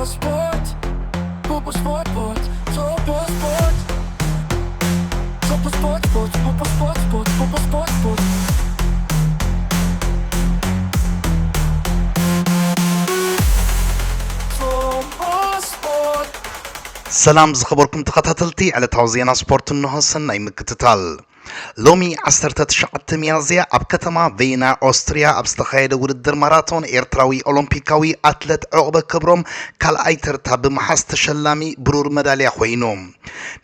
Sport, Popo Sport, Topo Sport, Topo Sport, Popo Sport, Popo Sport. سلام زخبركم تخطاتلتي على توزينا سبورت النهوسن ناي مكتتال لومي عسرت تشعت ميازيا اب كتما فيينا اوستريا ابستخايد ودر ماراثون ايرتراوي اولمبيكاوي اتلت عقبه كبروم كالأي ترتا بمحاس تشلامي برور ميداليا خوينوم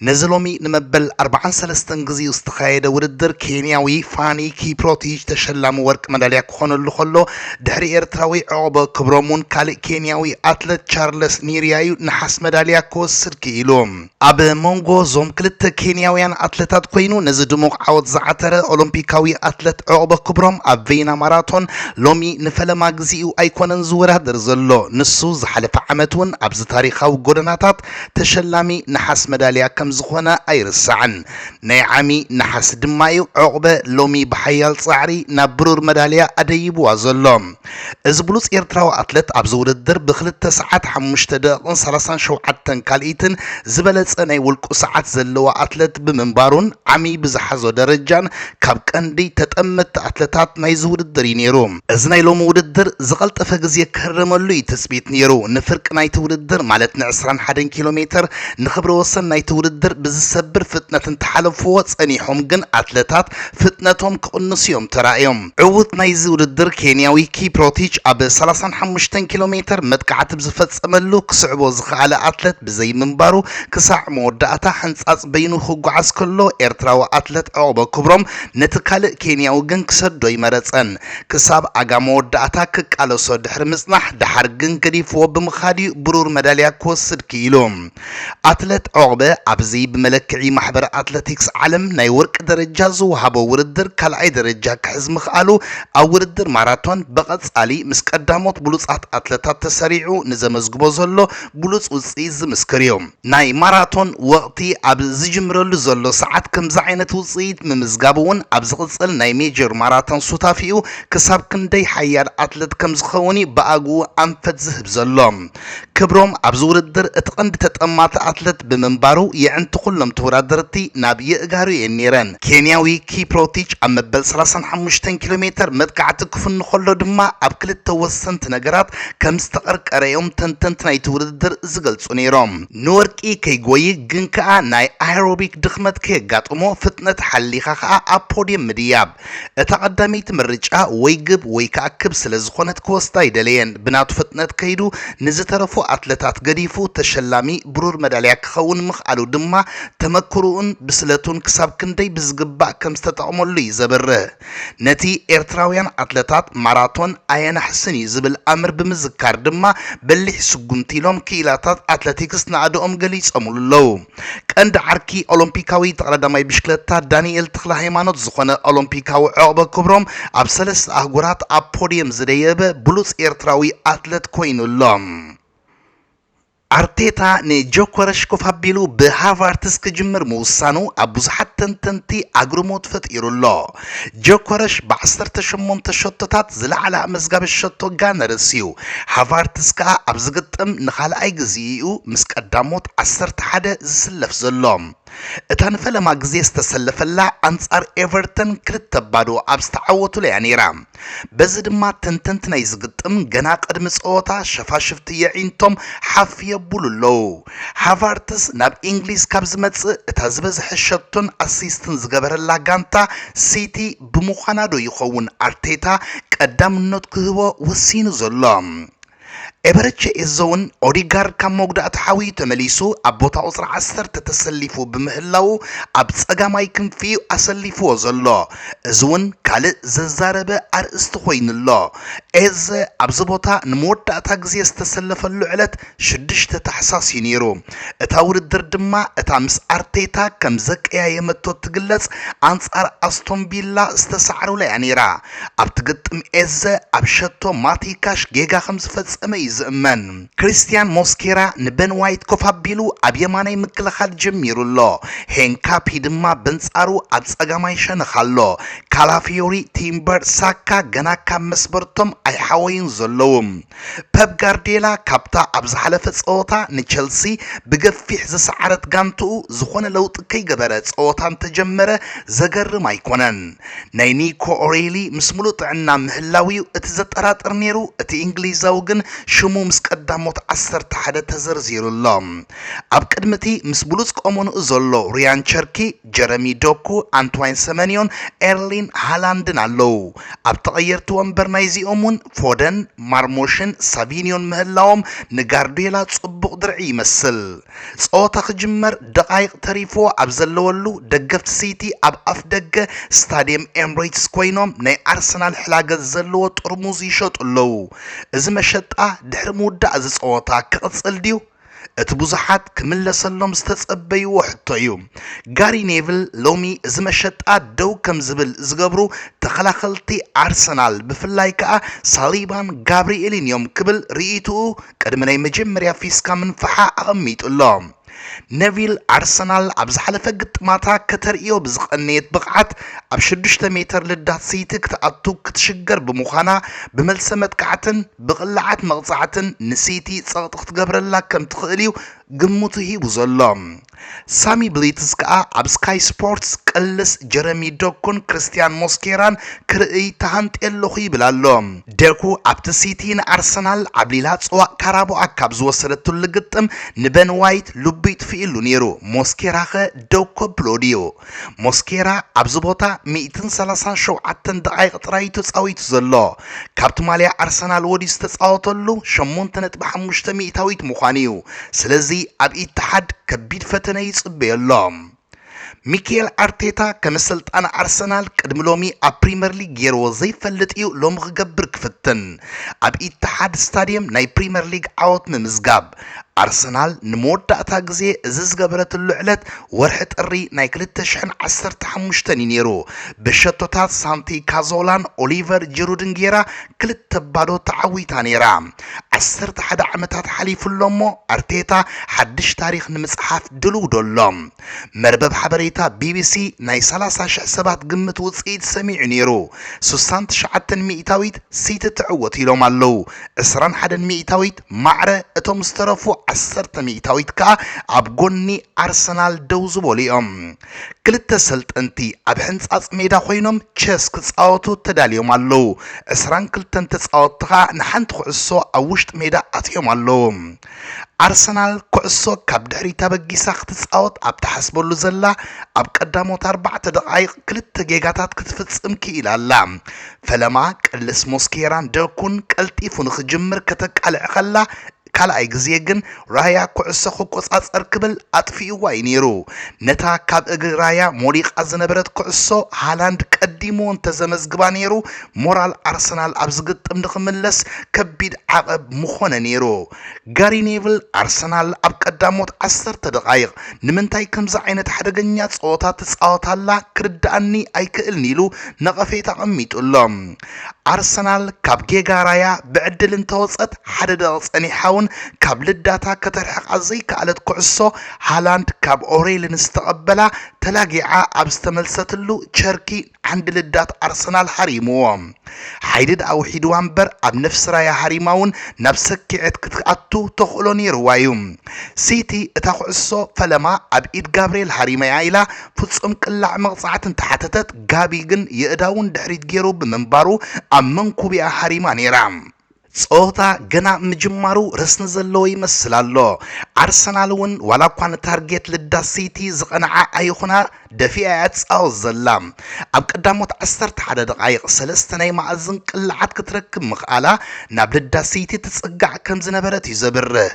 نزلومي نمبل 43 غزي استخايد ودر كينياوي فاني كيبروتيج تشلام ورق ميداليا كونلو خلو دحري ايرتراوي عقبه كبرومون كالي كينياوي اتلت تشارلس نيريايو نحاس ميداليا كوسر كيلوم اب مونغو زوم كلت كينياويان اتلتات خوينو نزدمو عود زعتر أولمبيكاوي أتلت عقبة كبرم أب فيينا ماراثون لومي نفلما غزيو أيكونن زورة درزلو نسو زحلف عمتون أبز تاريخاو قرناتات تشلامي نحس ميداليا كم زخونا أيرسعن نيعامي نحس دمايو عقبة لومي بحيال صعري نبرور ميداليا أديبو أزلوم إزبلوس إيرتراو أتلت أبزور الدر بخلت تسعات حمشت دقن سلسان شوعتن كاليتن زبلت أني والكو ساعات زلو أتلت بمنبارون عمي بزحزو درجان كاب كاندي تتأمت أتلتات نايز وددر ينيرو ازناي لوم وددر زغلت فغز يكرملو يتسبيت نيرو نفرق نايت وددر مالتنا 21 كيلومتر نخبر وصل نايت وددر بزسبر فتنة تحالفو صنيحهم جن أتلتات فتنتهم كأنسيوم ترايوم عوض نايز وددر كينياوي كيبروتيج أب 35 كيلومتر مدكعت بزفتسملو كسعبو زخالة أتلت بزي منبارو كسع مودعتا حنصاص بينو خقعس كلو إيرتراو أتلت عقبة كبرم نتكال كينياو جن كسدو يمرصن كساب اغامو داتا كقالو سو دحر مصنح دحر جن كديفو بمخادي برور ميداليا كوسد كيلوم أتلت عقبة ابزي بملكعي محبر اتلتيكس عالم ناي ورق درجه زوهابو وردر كالعي درجه كحز مخالو او وردر ماراثون بقصالي مسقداموت بلوصات اتلتات تسريعو نزمزغبو زلو بلوص وصيز مسكريوم ناي ماراثون وقتي اب زجمرلو زلو ساعات كمز عينت وصيد ممزغابون ابزقصل ناي ميجر ماراثون سوتافيو كساب كندي حيال اتلت كم زخوني باغو انفت زهب زلوم كبروم ابزور الدر اتقند تتقمات اتلت بمنبارو يعنت كلهم تورادرتي نابي اغارو ينيرن كينياوي كيبروتيج امبل 35 كيلومتر مدقعت كفن خلو دما ابكلت توسنت نغرات كم استقرق ريوم تنتنت ناي تورادر زغلصو نيروم نورقي كيغوي جنكا ناي ايروبيك دخمت كيغاطمو فتنت حليخا ابوديم مدياب اتقدميت مرجا ويغب ويكاكب سلازخونت كوستا يدلين بنات فتنت كيدو نزترفو اتلتات غديفو تشلامي برور ميداليا كخون مخالو دما تمكروون بسلتون كساب كندي بزغبا كمستطعملو يزبره نتي ايرتراويان اتلتات ماراثون اينا حسني زبل امر بمزكار دما بلح سغونتيلوم كيلاتات اتلتيكس نادوم غليصملو كند عركي اولمبيكاوي تقلدماي بشكلتا دانيال تخلا هيمانوت زخونه اولمبيكاو عقبه كبروم اب سلس احغورات اب بوديوم زديبه بلوص ايرتراوي اتلت كوينولوم أرتيتا ني جوكورش كفابيلو بهافارتس كجمر موسانو أبوزحات تنتنتي أغروموت فتيرو الله جوكورش بعصر تشمون تشوتتات زلا على مزقاب الشوتو غانا رسيو هافارتس كا أبزغتم نخال أيغزيو مسك أداموت عصر تحادة زسلف زلوم اتان فلما غزي استسلفلا انصار ايفرتون كرتبادو ابستعوتو ليانيرام بزدما تنتنت ناي زغطم غنا قدم صوتا شفاشفت يعينتم حفيه بولو هافارتس ناب انجليز كابز مص اتازبز حشتون اسيستن زغبرلا غانتا سيتي بمخانادو يخون ارتيتا قدامنوت كهو وسين زلام إبرتش إزون أوريغار كموغدا أتحاوي تمليسو أبوتا أسر عسر تتسليفو بمهلاو أبتساقاماي كنفيو أسليفو زلو إزون كالي ززاربه أرستخوين الله إز أبزبوتا نموتا أتاقزي استسلف اللعلت شدش تتحساس ينيرو اتاور الدردما اتامس أرتيتا كمزك يمتو تقلس أنصار أستون بيلا استسعرو ليانيرا أبتقدم إز أبشتو ماتيكاش جيغا خمس فتس ክፈጸመ ይዝእመን ክሪስቲያን ሞስኬራ ንበን ዋይት ኮፋቢሉ ኣብ የማናይ ምክልኻል ጀሚሩሎ ሄንካፒ ድማ በንጻሩ ኣብ ጸጋማይ ሸነኻሎ ካላፊዮሪ ቲምበር ሳካ ገና ካብ መስበርቶም ኣይሓወይን ዘለዎም ፔፕ ጋርዲዮላ ካብታ ኣብ ዝሓለፈ ጸወታ ንቸልሲ ብገፊሕ ዝሰዓረት ጋንትኡ ዝኾነ ለውጢ ከይገበረ ጸወታ እንተጀመረ ዘገርም ኣይኮነን ናይ ኒኮ ኦሬሊ ምስ ሙሉእ ጥዕና ምህላዊው እቲ ዘጠራጥር ነይሩ እቲ እንግሊዛዊ ግን ሽሙ ምስ ቀዳሞት 11 ተዘርዚሩሎ ኣብ ቅድሚቲ ምስ ብሉጽ ቆመኑኡ ዘሎ ሪያን ቸርኪ ጀረሚ ዶኩ አንቶዋይን ሰመኒዮን ኤርሊን ሃላንድን ኣለው ኣብ ተቐየርቲ ወንበር ናይዚኦምን ፎደን ማርሞሽን ሳቪኒዮን ምህላዎም ንጋርዲዮላ ጽቡቕ ድርዒ ይመስል ጸወታ ክጅመር ደቃይቕ ተሪፎ ኣብ ዘለወሉ ደገፍቲ ሲቲ ኣብ ኣፍ ደገ ስታዲየም ኤምሬትስ ኮይኖም ናይ አርሰናል ሕላገት ዘለዎ ጥርሙዝ ይሸጡለው እዚ መሸጣ ድሕሪ ምውዳእ እዚ ጸወታ ክቕጽል ድዩ እቲ ብዙሓት ክምለሰሎም ዝተጸበይዎ ሕቶ እዩ ጋሪ ኔቭል ሎሚ እዚ መሸጣ ደው ከም ዝብል ዝገብሩ ተኸላኸልቲ አርሰናል ብፍላይ ከዓ ሳሊባን ጋብሪኤልን እዮም ክብል ርኢቱኡ ቅድሚ ናይ መጀመርያ ፊስካ ምንፍሓ ኣቐሚጡሎም ነቪል አርሰናል ኣብ ዝሓለፈ ግጥማታ ከተርእዮ ብዝቐነየት ብቕዓት ኣብ 6 ሜትር ልዳት ሲቲ ክትኣቱ ክትሽገር ብምዃና ብመልሰ መጥቃዕትን ብቕላዓት መቕጻዕትን ንሲቲ ጸቕጥ ክትገብረላ ከም ትኽእል እዩ ግምቱ ሂቡ ዘሎ ሳሚ ብሊትስ ከዓ ኣብ ስካይ ስፖርትስ ቅልስ ጀረሚ ዶኩን ክርስቲያን ሞስኬራን ክርኢ ተሃንጤለኹ ይብል ኣሎ ደኩ ኣብቲ ሲቲ ንአርሰናል ኣብ ሊላ ጽዋዕ ካራቦኣ ካብ ዝወሰደትሉ ግጥም ንበን ዋይት ልቡ ይጥፍኢሉ ነይሩ ሞስኬራ ኸ ዶኮ ብሎድዮ ሞስኬራ ኣብዚ ቦታ 137 ደቂቕ ጥራይ ተጻዊቱ ዘሎ ካብቲ ማልያ አርሰናል ወዲሱ ዝተጻወተሉ 8.5 ሚእታዊት ምዃኑ እዩ ስለዚ ኣብ ኢትሓድ ከቢድ ፈተነ ይጽበየሎም ሚካኤል አርቴታ ከመሰልጣን አርሰናል ቅድሚ ሎሚ ኣብ ፕሪሚየር ሊግ ገይርዎ ዘይፈልጥ እዩ ሎሚ ክገብር ክፍትን ኣብ ኢትሓድ ስታዲየም ናይ ፕሪሚየር ሊግ ዓወት ምምዝጋብ አርሰናል ንመወዳእታ ግዜ እዚ ዝገበረትሉ ዕለት ወርሒ ጥሪ ናይ 2015 ነይሩ ብሸቶታት ሳንቲ ካዞላን ኦሊቨር ጅሩድን ጌራ ክልተ ባዶ ተዓዊታ ነይራ 11 ዓመታት ሓሊፉሎሞ አርቴታ ሓድሽ ታሪክ ንምጽሓፍ ድልው ደሎም መርበብ ሓበሬታ ቢቢሲ ናይ 30,000 ሰባት ግምት ውጽኢት ሰሚዑ ነይሩ 69 ሚእታዊት ሲቲ ትዕወት ኢሎም ኣለው 21 ሚእታዊት ማዕረ እቶም ዝተረፉ 10 ሚእታዊት ከዓ ኣብ ጎኒ አርሰናል ደው ዝበሉ እዮም ክልተ ሰልጠንቲ ኣብ ሕንጻጽ ሜዳ ኮይኖም ቸስ ክጻወቱ ተዳልዮም ኣለው 22 ተጻወትቲ ከዓ ንሓንቲ ኩዕሶ ኣብ ውሽጢ ሜዳ ኣትዮም ኣለው አርሰናል ኩዕሶ ካብ ድሕሪታ በጊሳ ክትጻወት ኣብ ተሓስበሉ ዘላ ኣብ ቀዳሞት 4 ደቂቕ ክልተ ጌጋታት ክትፍጽም ክኢላላ ፈለማ ቅልስ ሞስኬራን ደኩን ቀልጢፉ ንኽጅምር ከተቃልዕ ኸላ ካልኣይ ግዜ ግን ራያ ኩዕሶ ክቆጻጸር ክብል ኣጥፊኡዋ ነይሩ ነታ ካብ እግሪ ራያ ሞሊቃ ዝነበረት ኩዕሶ ሃላንድ ቀዲሙ እንተዘመዝግባ ነይሩ ሞራል አርሰናል ኣብ ዝግጥም ንኽምለስ ከቢድ ዓቐብ ምኾነ ነይሩ ጋሪ ኔቭል አርሰናል ኣብ ቀዳሞት 10 ደቂቕ ንምንታይ ከምዚ ዓይነት ሓደገኛ ጸወታ ትጻወታላ ክርዳእኒ ኣይክእልን ኢሉ ነቐፌታ ቀሚጡሎም አርሰናል ካብ ጌጋ ራያ ብዕድል እንተወጸት ሓደ ደቂቕ ጸኒሓውን ካብ ልዳታ ከተርሕቕ ዘይከኣለት ኩዕሶ ሃላንድ ካብ ኦሬልን ዝተቐበላ ተላጊዓ ኣብ ዝተመልሰትሉ ቸርኪ ዓንዲ ልዳት አርሰናል ሓሪምዎም ሓይድድ ኣውሒድዋ እምበር ኣብ ነፍሲ ራያ ሓሪማውን ናብ ሰኪዐት ክትኣቱ ተኽእሎ ነይርዋ እዩ ሲቲ እታ ኩዕሶ ፈለማ ኣብ ኢድ ጋብርኤል ሓሪማያ ኢላ ፍጹም ቅላዕ መቕጻዕት እንተሓተተት ጋቢ ግን የእዳውን ድሕሪት ገይሩ ብምንባሩ ኣብ መንኩቢያ ሓሪማ ነይራ ጸወታ ገና ምጅማሩ ርስኒ ዘለዎ ይመስል ኣሎ አርሰናል እውን ዋላ እኳ ንታርጌት ልዳት ሲቲ ዝቐንዓ ኣይኹና ደፊኣ ያጻወት ዘላ ኣብ ቀዳሞት 11 ደቂቕ 3 ናይ ማዕዝን ቅልዓት ክትረክብ ምኽኣላ ናብ ልዳት ሲቲ ትጽጋዕ ከም ዝነበረት እዩ ዘብርህ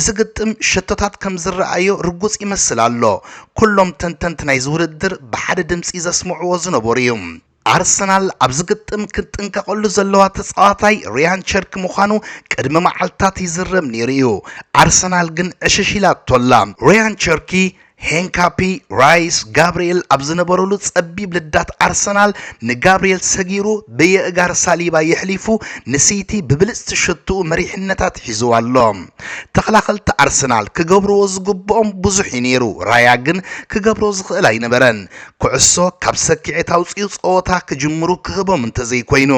እዚ ግጥም ሸቶታት ከም ዝረኣዮ ርጉጽ ይመስል ኣሎ ኩሎም ተንተንቲ ናይ ዝውድድር ብሓደ ድምፂ ዘስምዕዎ ዝነበሩ እዩ አርሰናል ኣብ ዝግጥም ክትጥንቀቐሉ ዘለዋ ተጻዋታይ ሪያን ቸርክ ምዃኑ ቅድሚ መዓልታት ይዝረብ ነይሩ እዩ አርሰናል ግን ዕሽሽላቶላ ሪያን ቸርኪ ሄንካፒ ራይስ ጋብርኤል አብዝነበሩሉ ጸቢብ ልዳት አርሰናል ንጋብርኤል ሰጊሩ በየእጋር ሳሊባ ይሕሊፉ ንሲቲ ብብልጽ ሽቱ መሪሕነታት ሒዙዋሎ ተኸላኸልቲ አርሰናል ክገብርዎ ዝግብኦም ብዙሕ ነይሩ ራያ ግን ክገብሮ ዝኽእል ኣይነበረን ኩዕሶ ካብ ሰኪዔት ኣውፅኡ ጸወታ ክጅምሩ ክህቦም እንተዘይኮይኑ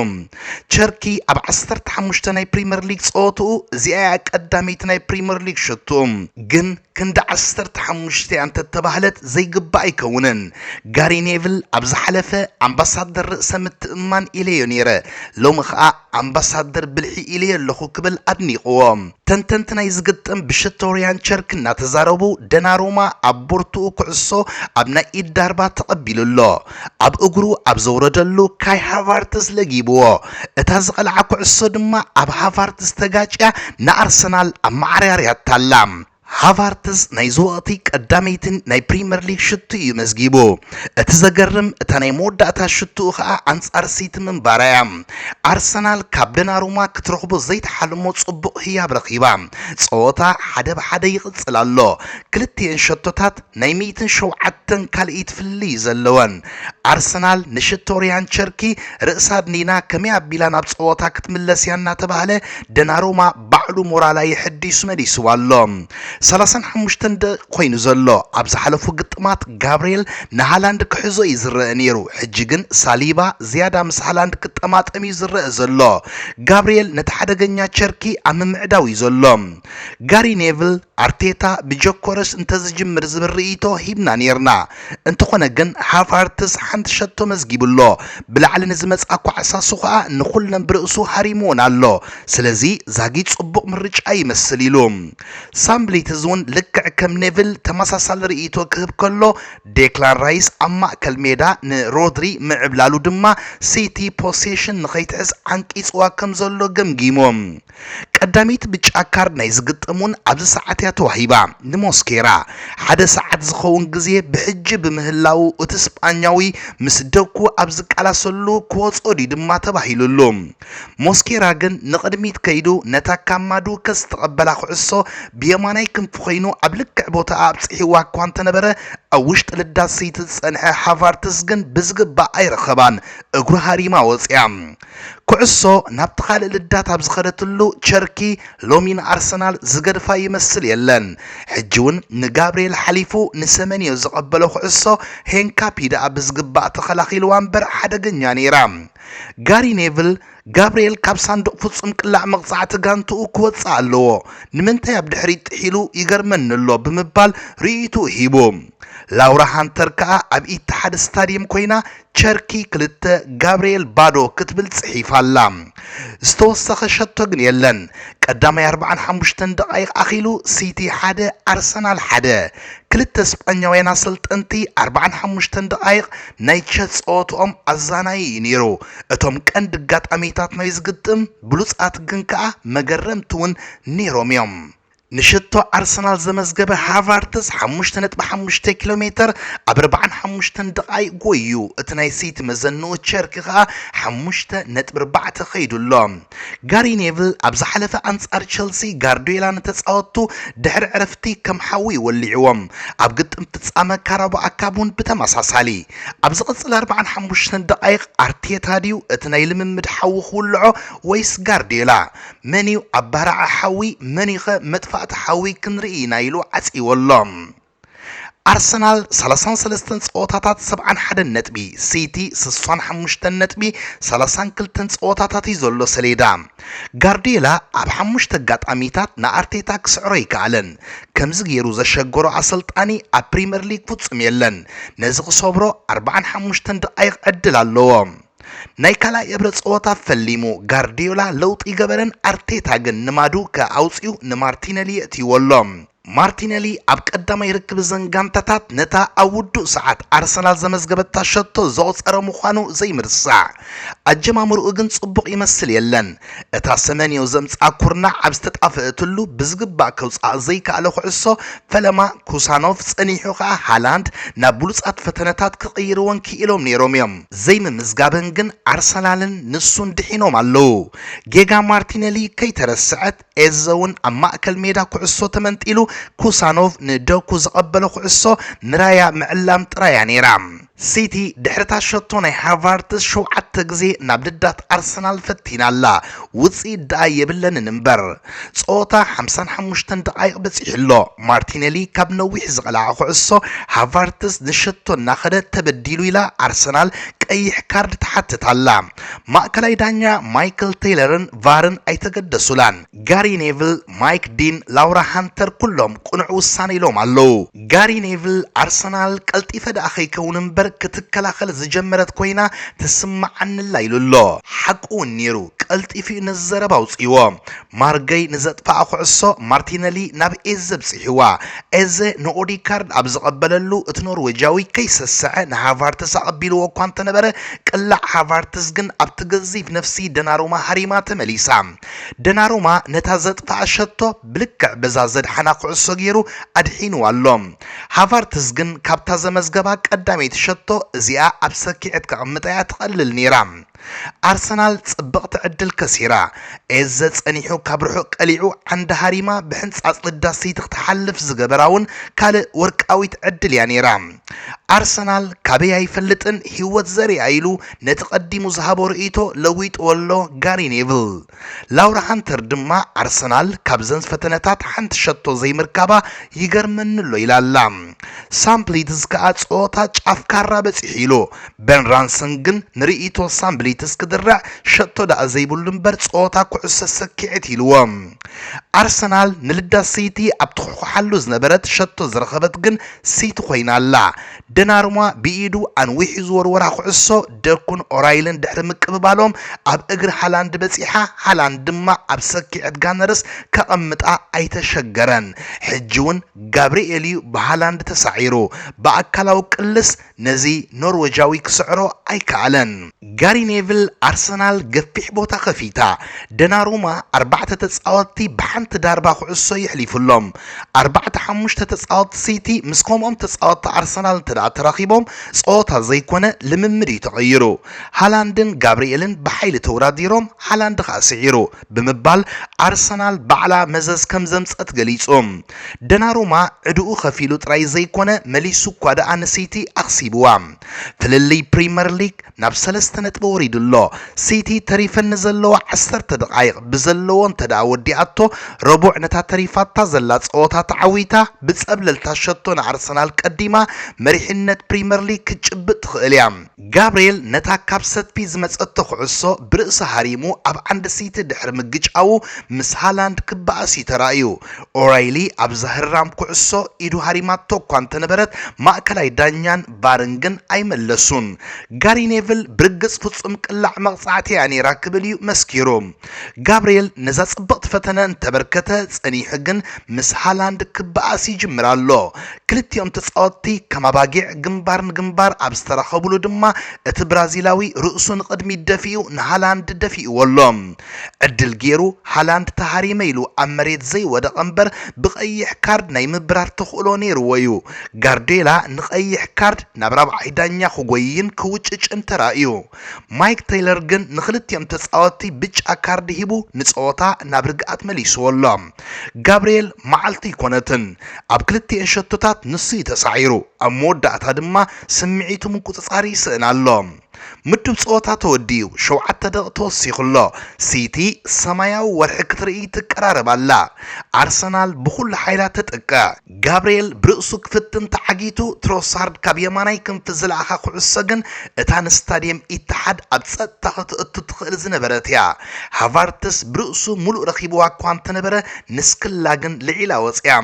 ቸርኪ ኣብ 15 ናይ ፕሪምየር ሊግ ጸወትኡ እዚኣ ቀዳሚት ናይ ፕሪምየር ሊግ ሽቱ ግን ክንደ 15 አንተ ተባህለት ዘይግባ አይከውነን ጋሪ ኔቭል አብዛ ሐለፈ አምባሳደር ርእሰ ምትእማን ኢለዮ ነይረ ሎሚ ኸኣ አምባሳደር ብልሒ ኢለዮ ኣለኹ ክብል አድኒቕዎም ተንተንትናይ ዝግጥም ብሽቶሪያን ቸርክ እናተዛረቡ ደናሩማ ኣብ ቦርትኡ ኩዕሶ ኣብ ናይ ኢድ ዳርባ ተቐቢሉሎ ኣብ እግሩ ኣብ ዘውረደሉ ካይ ሃቫርትስ ለጊብዎ እታ ዝቐልዓ ኩዕሶ ድማ ኣብ ሃቫርትስ ተጋጭያ ንኣርሰናል ኣብ ማዕርያርያ ታላ ሃቫርትስ ናይ ዝወቕቲ ቀዳመይትን ናይ ፕሪምየር ሊግ ሽቱ እዩ መዝጊቡ እቲ ዘገርም እታ ናይ መወዳእታ ሽቱ ከዓ አንጻር ሲቲ ምንባራያ አርሰናል ካብ ደናሩማ ክትረኽቦ ዘይተሓልሞ ጽቡቕ ህያብ ረኺባ ጸወታ ሓደ ብሓደ ይቕጽል ኣሎ ክልቲአን ሸቶታት ናይ 107 ካልኢት ፍልይ ዘለወን አርሰናል ንሽቶሪያን ቸርኪ ርእሳ ድኒና ከመይ ኣቢላ ናብ ጸወታ ክትምለስ እያ እናተባህለ ደናሩማ ባዕሉ ሞራላ ይሕዲሱ መሊስዋ ኣሎ 35 ኮይኑ ዘሎ ኣብ ዝሓለፉ ግጥማት ጋብርኤል ንሃላንድ ክሕዞ ይዝረአ ነይሩ ሕጂ ግን ሳሊባ ዝያዳ ምስ ሃላንድ ክጠማጠም ይዝረአ ዘሎ ጋብርኤል ነቲ ሓደገኛ ቸርኪ ኣብ ምምዕዳው እዩ ዘሎ ጋሪ ኔቭል አርቴታ ብጆኮረስ እንተዝጅምር ዝብል ርእይቶ ሂብና ነርና እንተኾነ ግን ሃቫርትስ ሓንቲ ሸቶ መዝጊብሎ ብላዕሊ ንዝመጽኣ ኳዕሳሱ ከዓ ንኹለን ብርእሱ ሃሪሞን ኣሎ ስለዚ ዛጊ ጽቡቕ ምርጫ ይመስል ኢሉ ሳምብሊት ዝውን ልክዕ ከም ኔቭል ተመሳሳሊ ርእይቶ ክህብ ከሎ ዴክላን ራይስ ኣብ ማእከል ሜዳ ንሮድሪ ምዕብላሉ ድማ ሲቲ ፖሴሽን ንኸይትሕዝ ዓንቂፅዋ ከም ዘሎ ገምጊሞም ቀዳሚት ብጫ ካርድ ናይ ዝግጥሙን ኣብዚ ሰዓት እያ ተዋሂባ ንሞስኬራ ሓደ ሰዓት ዝኸውን ግዜ ብሕጂ ብምህላው እቲ ስጳኛዊ ምስ ደኩ ኣብ ዝቃላሰሉ ክወፅኦ ድማ ተባሂሉሉ ሞስኬራ ግን ንቕድሚት ከይዱ ነታ ካማዱ ከዝተቐበላ ኩዕሶ ብየማናይ ክንፍ ኮይኑ ኣብ ልክዕ ቦታ ኣብፅሒዋ እኳ እንተነበረ ኣብ ውሽጢ ልዳት ሲቲ ዝጸንሐ ሃቫርትስ ግን ብዝግባእ ኣይረኸባን እግሩ ሃሪማ ወፅያ ኩዕሶ ናብቲ ካልእ ልዳት ኣብ ዝኸደትሉ ቸርኪ ሎሚን አርሰናል ዝገድፋ ይመስል የለን ሕጂ እውን ንጋብርኤል ሓሊፉ ንሰመንዮ ዝቐበሎ ኩዕሶ ሄንካፒ ደኣ ብዝግባእ ተኸላኺልዋ እምበር ሓደገኛ ነይራ ጋሪ ኔቭል ጋብርኤል ካብ ሳንዱቕ ፍጹም ቅላዕ መቕጻዕቲ ጋንትኡ ክወፅእ ኣለዎ ንምንታይ ኣብ ድሕሪት ጥሒሉ ይገርመኒ ኣሎ ብምባል ርእይቱ ሂቡ ላውራ ሃንተር ከዓ ኣብ ኢትሓድ ስታዲየም ኮይና ቸርኪ ክልተ ጋብርኤል ባዶ ክትብል ጽሒፋላ ዝተወሰኸ ሸቶ ግን የለን ቀዳማይ 45 ደቂቕ ኣኺሉ ሲቲ 1 አርሰናል 1 ክልተ ስጳኛውያን አሰልጠንቲ 45 ደቂቕ ናይ ቸት ጸወትኦም ኣዛናይ ነይሩ እቶም ቀንዲ ጋጣሚታት ናይ ዝግጥም ብሉጻት ግን ከዓ መገረምቲ እውን ነይሮም እዮም ንሽቶ አርሰናል ዘመዝገበ ሃቫርትስ 5.5 ኪሎ ሜትር ኣብ 45 ደቂቕ ጎዩ እቲ ናይ ሲቲ መዘንኡ ቸርኪ ከዓ 5.4 ኸይዱሎ ጋሪ ኔቭል ኣብ ዝሓለፈ አንጻር ቸልሲ ጋርዲዮላ ንተጻወቱ ድሕሪ ዕረፍቲ ከም ሓዊ ወሊዕዎም ኣብ ግጥም ፍጻመ ካራቦ ኣካቡን ብተመሳሳሊ ኣብ ዝቕጽል 45 ደቂቕ አርቴታ ድዩ እቲ ናይ ልምምድ ሓዊ ክውልዖ ወይስ ጋርዲዮላ መኒው ኣብ ባርዓ ሓዊ መኒኸ መጥፋ ሓዊ ክንርኢ ናይሉ ዓጺወሎም አርሰናል 33 ጸወታታት 71 ነጥቢ ሲቲ 65 ነጥቢ 32 ጸወታታት ይዘሎ ሰሌዳ ጋርዲዮላ ኣብ 5 ጋጣሚታት ንአርቴታ ክስዕሮ ይከኣለን ከምዚ ገይሩ ዘሸገሮ አሰልጣኒ ኣብ ፕሪምየር ሊግ ፍጹም የለን ነዚ ክሰብሮ 45 ደቂቕ ዕድል ኣለዎ ናይ ካልኣይ እብረ ጸወታ ፈሊሙ ጋርዲዮላ ለውጢ ገበረን አርቴታ ግን ንማዱ ከአውፅኡ ንማርቲኔሊ እትይወሎም ማርቲኔሊ ኣብ ቀዳማይ ርክብ ዘንጋንታታት ነታ ኣብ ውዱእ ሰዓት አርሰናል ዘመዝገበታ ሸቶ ዘውፀረ ምዃኑ ዘይምርሳዕ ኣጀማምርኡ ግን ጽቡቕ ይመስል የለን እታ ሰመንዮ ዘምጽኣ ኩርናዕ ኣብ ዝተጣፍአትሉ ብዝግባእ ከውፅእ ዘይከኣለ ኩዕሶ ፈለማ ኩሳኖቭ ጸኒሑ ከዓ ሃላንድ ናብ ብሉጻት ፈተነታት ክቕይርዎን ክኢሎም ነይሮም እዮም ዘይምምዝጋበን ግን አርሰናልን ንሱን ድሒኖም ኣለዉ ጌጋ ማርቲኔሊ ከይተረስዐት ኤዘውን ኣብ ማእከል ሜዳ ኩዕሶ ተመንጢሉ ኩሳኖቭ ንዶኩ ዝቀበለ ኩዕሶ ንራያ ምዕላም ጥራያ ነይራ ሲቲ ድሕርታ ሸቶ ናይ ሃቫርትስ 7 ግዜ ናብ ልዳት አርሰናል ፈቲናላ ውፅኢት ደኣ የብለንን እምበር ጾታ 55 ደቂቕ በፂሕሎ ማርቲኔሊ ካብ ነዊሕ ዝቐልዓ ኩዕሶ ሃቫርትስ ንሸቶ እናኸደ ተበዲሉ ኢላ አርሰናል ቀይሕ ካርድ ተሓትታላ ማእከላይ ዳኛ ማይክል ቴይለርን ቫርን ኣይተገደሱላን ጋሪ ኔቭል ማይክ ዲን ላውራ ሃንተር ኩሎም ቁኑዕ ውሳነ ኢሎም ኣለው ጋሪ ኔቭል አርሰናል ቀልጢፈ ደኣ ከይከውን እምበር ክትከላኸል ዝጀመረት ኮይና ትስማዓንላ ኢሉሎ ሓቁ ነይሩ ቀልጢፊ ንዘረባ ውፅይዎ ማርገይ ንዘጥፋኣ ኩዕሶ ማርቲኔሊ ናብ ኤዘ ብፅሒዋ ኤዘ ንኦዲካርድ ኣብ ዝቐበለሉ እቲ ኖርዌጃዊ ከይሰስዐ ንሃቫርትስ ኣቐቢልዎ እኳ እንተነበረ ቅላዕ ሃቫርትስ ግን ኣብቲ ገዚፍ ነፍሲ ደናሩማ ሃሪማ ተመሊሳ ደናሩማ ነታ ዘጥፋኣ ሸቶ ብልክዕ በዛ ዘድሓና ኩዕሶ ገይሩ ኣድሒንዋ ኣሎ ሃቫርትስ ግን ካብታ ዘመዝገባ ቀዳመይቲ ሸቶ እዚኣ ኣብ ሰኪዐት ከቕምጠያ ትቐልል ነይራ አርሰናል ጽብቕቲ ዕድል ከሲራ ኤዘ ጸኒሑ ካብ ርሑቕ ቀሊዑ ዓንዲ ሃሪማ ብሕንጻጽ ልዳሲት ክትሓልፍ ዝገበራውን ካልእ ወርቃዊት ዕድል እያ ነይራ አርሰናል ካበይ ኣይፈልጥን ህይወት ዘርያ ኢሉ ነቲ ቀዲሙ ዝሃቦ ርእይቶ ለዊጥወሎ ጋሪ ኔቭል ላውራ ሃንተር ድማ አርሰናል ካብ ዘን ፈተነታት ሓንቲ ሸቶ ዘይምርካባ ይገርመንሎ ኢላላ ሳምፕሊትስ ከዓ ጾታ ጫፍ ካራ በፂሕ ኢሉ ቤን ራንሰን ግን ንርእይቶ ሳምፕሊትስ ክድራዕ ሸቶ ዳኣ ዘይብሉ እምበር ጾታ ኩዕሶ ሰኪዐት ኢልዎም አርሰናል ንልዳት ሲቲ ኣብ ትኩሓሉ ዝነበረት ሸቶ ዝረኸበት ግን ሲቲ ኮይናላ ደናሩማ ብኢዱ አንዊሕ ዝወርወራ ኩዕሶ ደኩን ኦራይልን ድሕሪ ምቅብባሎም ኣብ እግሪ ሃላንድ በፂሓ ሃላንድ ድማ ኣብ ሰኪዐት ጋነርስ ከቐምጣ ኣይተሸገረን ሕጂውን ጋብሪኤል ብሃላንድ ተሳዒሩ ብኣካላዊ ቅልስ ነዚ ኖርዌጃዊ ክስዕሮ ኣይከኣለን ጋሪ ኔቭል አርሰናል ገፊሕ ቦታ ከፊታ ደናሩማ 4 ተጻወቲ ብሓንቲ ዳርባ ኩዕሶ ይሕሊፍሎም 4-5 ተጻወቲ ሲቲ ምስ ከምኦም ተጻወቲ አርሰናል ተራኺቦም ጾታ ዘይኮነ ልምምድ ተቐይሩ ሃላንድን ጋብሪኤልን ብሓይሊ ተወዳዲሮም ሃላንድ ካስዒሩ ብምባል አርሰናል ባዕላ መዘዝ ከም ዘምፀት ገሊጾም ደናሩማ ዕድኡ ከፊሉ ጥራይ ዘይኮነ መሊሱ ኳዳ አንሲቲ ኣኽሲብዋ ፍልሊ ፕሪሚየር ሊግ ናብ 3 ነጥቢ ወሪድሎ ሲቲ ተሪፈን ዘለዎ 10 ደቂቕ ብዘለዎን ተዳወዲኣቶ ረቡዕ ነታ ተሪፋታ ዘላ ጾታ ተዓዊታ ብጸብለልታ ሸቶ ንአርሰናል ቀዲማ መሪሕነት ፕሪሚየር ሊግ ክጭብጥ ትኽእል እያ ጋብሪኤል ነታ ካብ ሰትፒ ዝመጸቶ ኩዕሶ ብርእሲ ሃሪሙ ኣብ ዓንዲ ሲቲ ድሕሪ ምግጫው ምስ ሃላንድ ክባኣሲ ተራእዩ ኦራይሊ ኣብ ዘህራም ኩዕሶ ኢዱ ሃሪማቶ እኳ እንተነበረት ማእከላይ ዳኛን ባርንግን ኣይመለሱን ጋሪ ኔቭል ብርግጽ ፍጹም ቅላዕ መቕጻዕቲ እያ ነይራ ክብል እዩ መስኪሩ ጋብሪኤል ነዛ ጽብቕቲ ፈተነ እንተበርከተ ጸኒሑ ግን ምስ ሃላንድ ክባኣሲ ይጅምር ኣሎ ክልቲኦም ተጻወቲ ከማባጊዕ ግንባር ንግንባር ኣብ ዝተራኸብሉ ድማ እቲ ብራዚላዊ ርእሱ ንቅድሚ ደፊኡ ንሃላንድ ደፊኡወሎ ዕድል ገይሩ ሃላንድ ተሃሪመ ኢሉ ኣብ መሬት ዘይወደቐ እምበር ብቀይሕ ካርድ ናይ ምብራር ተኽእሎ ነይርዎ እዩ ጋርዲዮላ ንቀይሕ ካርድ ናብ ራብዓይ ዳኛ ክጎይን ክውጭጭን ተራእዩ ማይክ ቴይለር ግን ንክልቲኦም ተጻወቲ ብጫ ካርድ ሂቡ ንጾታ ናብ ርግኣት መሊስዎሎ ጋብሪኤል መዓልቲ ይኮነትን ኣብ ክልቲአን ሸቶታት ንሱ ተሳዒሩ ኣብ መወዳእታ ድማ ስምዒቱ ምቁፅጻር ይስእን ኣሎ ምድብ ጾታ ተወዲዩ 7 ደቂቕ ተወሲኹሎ ሲቲ ሰማያዊ ወርሒ ክትርኢ ትቀራረባላ አርሰናል ብኩሉ ሓይላ ተጠቃ ጋብሪኤል ብርእሱ ክፍትን ተዓጊቱ ትሮሳርድ ካብ የማናይ ክንፍ ዝለኣኻ ኩዕሶ ግን እታ ንስታድየም ኢትሓድ ኣብ ጸጥታ ክትእቱ ትኽእል ዝነበረት እያ ሃቫርትስ ብርእሱ ሙሉእ ረኺብዋ እኳ እንተነበረ ንስክላ ግን ልዒላ ወፅያ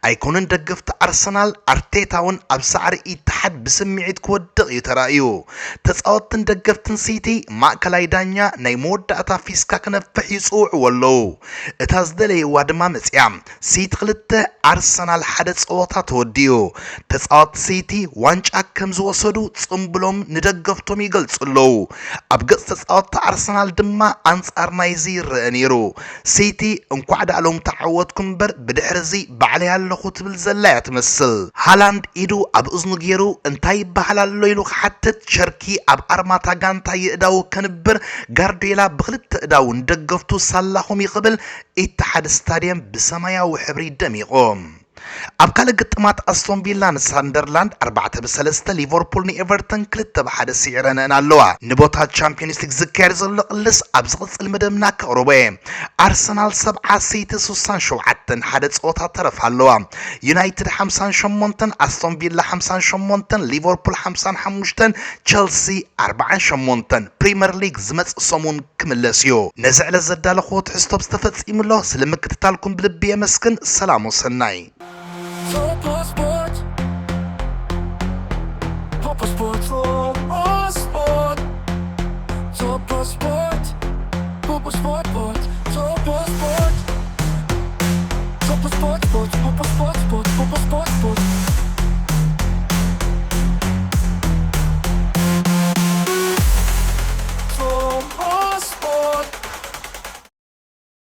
ኣይኮንን ደገፍቲ አርሰናል አርቴታውን ኣብ ሳዕሪ ኢትሓድ ብስምዒት ክወድቕ እዩ ተራእዩ ተጻወትን ደገፍትን ሲቲ ማእከላይ ዳኛ ናይ መወዳእታ ፊስካ ክነፍሕ ይጽውዑ ኣለዉ እታ ዝደለየዋ ድማ መጽያ ሲቲ 2 አርሰናል 1 ጸወታ ተወዲኡ ተጻወት ሲቲ ዋንጫ ከም ዝወሰዱ ጽምብሎም ንደገፍቶም ይገልጹ ኣለዉ ኣብ ገጽ ተጻወት አርሰናል ድማ አንጻር ናይዚ ይርአ ነይሩ ሲቲ እንኳዕ ዳሎም ተዓወትኩም በር ብድሕሪዚ ባዕለይ ኣለኹ ትብል ዘላ እያ ትመስል ሃላንድ ኢዱ ኣብ እዝኑ ገይሩ እንታይ ይበሃል ኣሎ ኢሉ ክሓትት ቸርኪ ኣብ አርማታ ጋንታ ይእዳው ከንብር ጋርዲዮላ ብክልተ እዳው እንደገፍቱ ሳላኹም ይቅብል ኢትሓድ ስታዲየም ብሰማያዊ ሕብሪ ደሚቆም ኣብ ካልእ ግጥማት ኣስቶን ቪላ ንሳንደርላንድ 4-3 ሊቨርፑል ንኤቨርተን 2-1 ሲዕረነን ኣለዋ ንቦታ ቻምፒዮንስ ሊግ ዝካየድ ዘሎ ቅልስ ኣብ ዝቕፅል መደብና ከቕርቦ ኣርሰናል 70-67 ሓደ ፀወታ ተረፍ ኣለዋ ዩናይትድ 58 ኣስቶን ቪላ 58 ሊቨርፑል 55 ቸልሲ 48 ፕሪምየር ሊግ ዝመጽእ ሰሙን ክምለስ እዩ ነዚ ዕለት ዘዳለኽዎ ትሕዝቶ ዝተፈጺሙሎ ስለምክትታልኩም ብልቢ የመስግን ሰላም ወሰናይ Topo Sport. Topo Sport. Topo Sport. Topo Sport. Topo Sport. Topo Sport. Topo Sport. Topo Sport. Topo Sport.